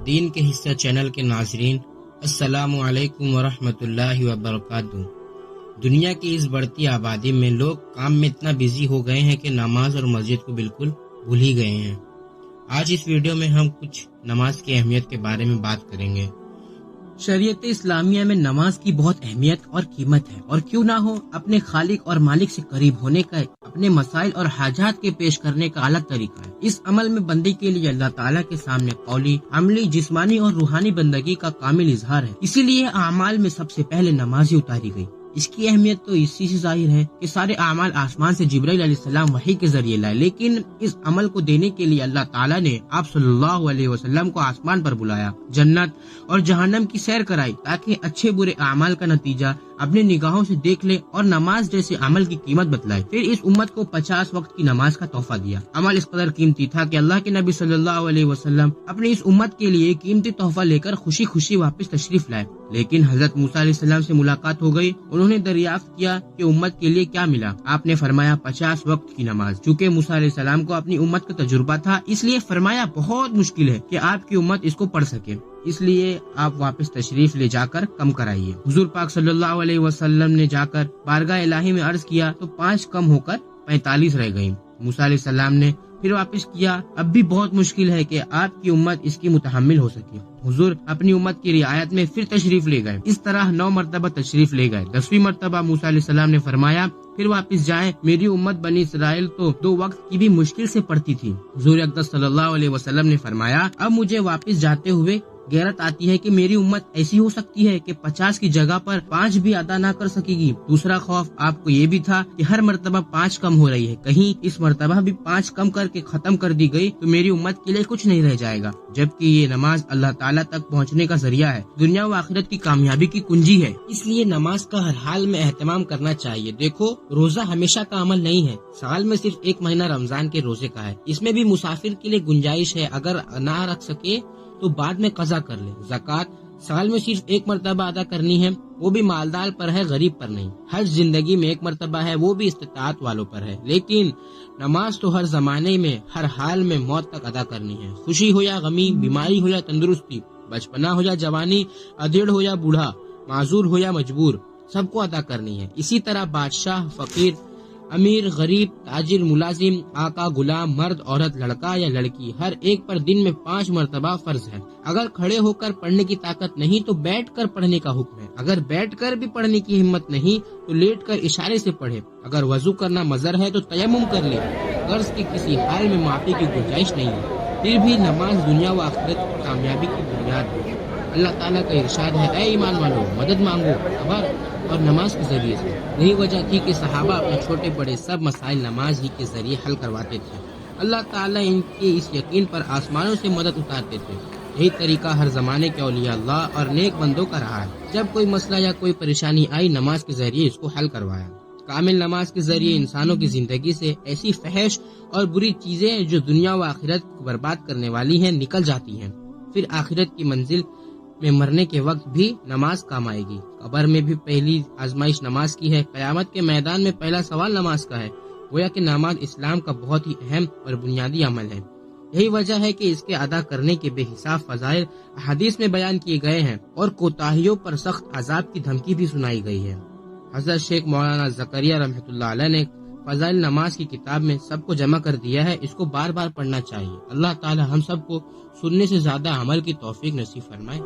دین کے حصہ چینل کے ناظرین، السلام علیکم ورحمۃ اللہ وبرکاتہ۔ دنیا کی اس بڑھتی آبادی میں لوگ کام میں اتنا بزی ہو گئے ہیں کہ نماز اور مسجد کو بالکل بھول ہی گئے ہیں۔ آج اس ویڈیو میں ہم کچھ نماز کی اہمیت کے بارے میں بات کریں گے۔ شریعت اسلامیہ میں نماز کی بہت اہمیت اور قیمت ہے، اور کیوں نہ ہو، اپنے خالق اور مالک سے قریب ہونے کا، اپنے مسائل اور حاجات کے پیش کرنے کا الگ طریقہ ہے۔ اس عمل میں بندے کے لیے اللہ تعالیٰ کے سامنے قولی، عملی، جسمانی اور روحانی بندگی کا کامل اظہار ہے۔ اسی لیے اعمال میں سب سے پہلے نماز ہی اتاری گئی۔ اس کی اہمیت تو اسی سے ظاہر ہے کہ سارے اعمال آسمان سے جبرائیل علیہ السلام وحی کے ذریعے لائے، لیکن اس عمل کو دینے کے لیے اللہ تعالیٰ نے آپ صلی اللہ علیہ وسلم کو آسمان پر بلایا، جنت اور جہنم کی سیر کرائی، تاکہ اچھے برے اعمال کا نتیجہ اپنے نگاہوں سے دیکھ لے اور نماز جیسے عمل کی قیمت بتلائے۔ پھر اس امت کو 50 وقت کی نماز کا تحفہ دیا۔ عمل اس قدر قیمتی تھا کہ اللہ کے نبی صلی اللہ علیہ وسلم اپنی اس امت کے لیے قیمتی تحفہ لے کر خوشی خوشی واپس تشریف لائے، لیکن حضرت موسیٰ علیہ السلام سے ملاقات ہو گئی۔ انہوں نے دریافت کیا کہ امت کے لیے کیا ملا۔ آپ نے فرمایا 50 وقت کی نماز۔ چونکہ موسیٰ علیہ السلام کو اپنی امت کا تجربہ تھا، اس لیے فرمایا بہت مشکل ہے کہ آپ کی امت اس کو پڑھ سکے، اس لیے آپ واپس تشریف لے جا کر کم کرائیے۔ حضور پاک صلی اللہ علیہ وسلم نے جا کر بارگاہ الہی میں عرض کیا تو 5 کم ہو کر 45 رہ گئی۔ موسیٰ علیہ السلام نے پھر واپس کیا، اب بھی بہت مشکل ہے کہ آپ کی امت اس کی متحمل ہو سکے۔ حضور اپنی امت کی رعایت میں پھر تشریف لے گئے۔ اس طرح 9 مرتبہ تشریف لے گئے۔ 10ویں مرتبہ موسیٰ علیہ السلام نے فرمایا پھر واپس جائیں، میری امت بنی اسرائیل تو 2 وقت کی بھی مشکل سے پڑھتی تھی۔ حضور اقدس صلی اللہ علیہ وسلم نے فرمایا اب مجھے واپس جاتے ہوئے غیرت آتی ہے کہ میری امت ایسی ہو سکتی ہے کہ 50 کی جگہ پر 5 بھی ادا نہ کر سکے گی۔ دوسرا خوف آپ کو یہ بھی تھا کہ ہر مرتبہ 5 کم ہو رہی ہے، کہیں اس مرتبہ بھی 5 کم کر کے ختم کر دی گئی تو میری امت کے لیے کچھ نہیں رہ جائے گا، جبکہ یہ نماز اللہ تعالیٰ تک پہنچنے کا ذریعہ ہے، دنیا و آخرت کی کامیابی کی کنجی ہے۔ اس لیے نماز کا ہر حال میں اہتمام کرنا چاہیے۔ دیکھو، روزہ ہمیشہ کا عمل نہیں ہے، سال میں صرف 1 مہینہ رمضان کے روزے کا ہے، اس میں بھی مسافر کے لیے گنجائش ہے، اگر نہ رکھ سکے تو بعد میں قضا کر لے۔ زکوٰۃ سال میں صرف 1 مرتبہ ادا کرنی ہے، وہ بھی مالدار پر ہے، غریب پر نہیں۔ حج زندگی میں 1 مرتبہ ہے، وہ بھی استطاعت والوں پر ہے، لیکن نماز تو ہر زمانے میں، ہر حال میں موت تک ادا کرنی ہے۔ خوشی ہو یا غمی، بیماری ہو یا تندرستی، بچپنا ہو یا جوانی، ادھیڑ ہو یا بوڑھا، معذور ہو یا مجبور، سب کو ادا کرنی ہے۔ اسی طرح بادشاہ، فقیر، امیر، غریب، تاجر، ملازم، آقا، غلام، مرد، عورت، لڑکا یا لڑکی، ہر ایک پر دن میں 5 مرتبہ فرض ہے۔ اگر کھڑے ہو کر پڑھنے کی طاقت نہیں تو بیٹھ کر پڑھنے کا حکم ہے۔ اگر بیٹھ کر بھی پڑھنے کی ہمت نہیں تو لیٹ کر اشارے سے پڑھے۔ اگر وضو کرنا مضر ہے تو تیمم کر لے۔ قرض کی کسی حال میں معافی کی گنجائش نہیں ہے۔ پھر بھی نماز دنیا و آخرت کی کامیابی کی بنیاد ہے۔ اللہ تعالیٰ کا ارشاد ہے، اے ایمان والو، مدد مانگو صبر اور نماز کے ذریعے سے۔ یہی وجہ تھی کہ صحابہ اپنے چھوٹے بڑے سب مسائل نماز ہی کے ذریعے حل کرواتے تھے۔ اللہ تعالیٰ ان کے اس یقین پر آسمانوں سے مدد اتارتے تھے۔ یہی طریقہ ہر زمانے کے اولیاء اللہ اور نیک بندوں کا رہا ہے۔ جب کوئی مسئلہ یا کوئی پریشانی آئی، نماز کے ذریعے اس کو حل کروایا۔ کامل نماز کے ذریعے انسانوں کی زندگی سے ایسی فحش اور بری چیزیں جو دنیا و آخرت کو برباد کرنے والی ہیں نکل جاتی ہیں۔ پھر آخرت کی منزل میں مرنے کے وقت بھی نماز کام آئے گی۔ قبر میں بھی پہلی آزمائش نماز کی ہے، قیامت کے میدان میں پہلا سوال نماز کا ہے۔ گویا کہ نماز اسلام کا بہت ہی اہم اور بنیادی عمل ہے۔ یہی وجہ ہے کہ اس کے ادا کرنے کے بے حساب فضائل احادیث میں بیان کیے گئے ہیں، اور کوتاہیوں پر سخت عذاب کی دھمکی بھی سنائی گئی ہے۔ حضرت شیخ مولانا زکریا رحمۃ اللہ علیہ نے فضائل نماز کی کتاب میں سب کو جمع کر دیا ہے، اس کو بار بار پڑھنا چاہیے۔ اللہ تعالی ہم سب کو سننے سے زیادہ عمل کی توفیق نصیب فرمائے۔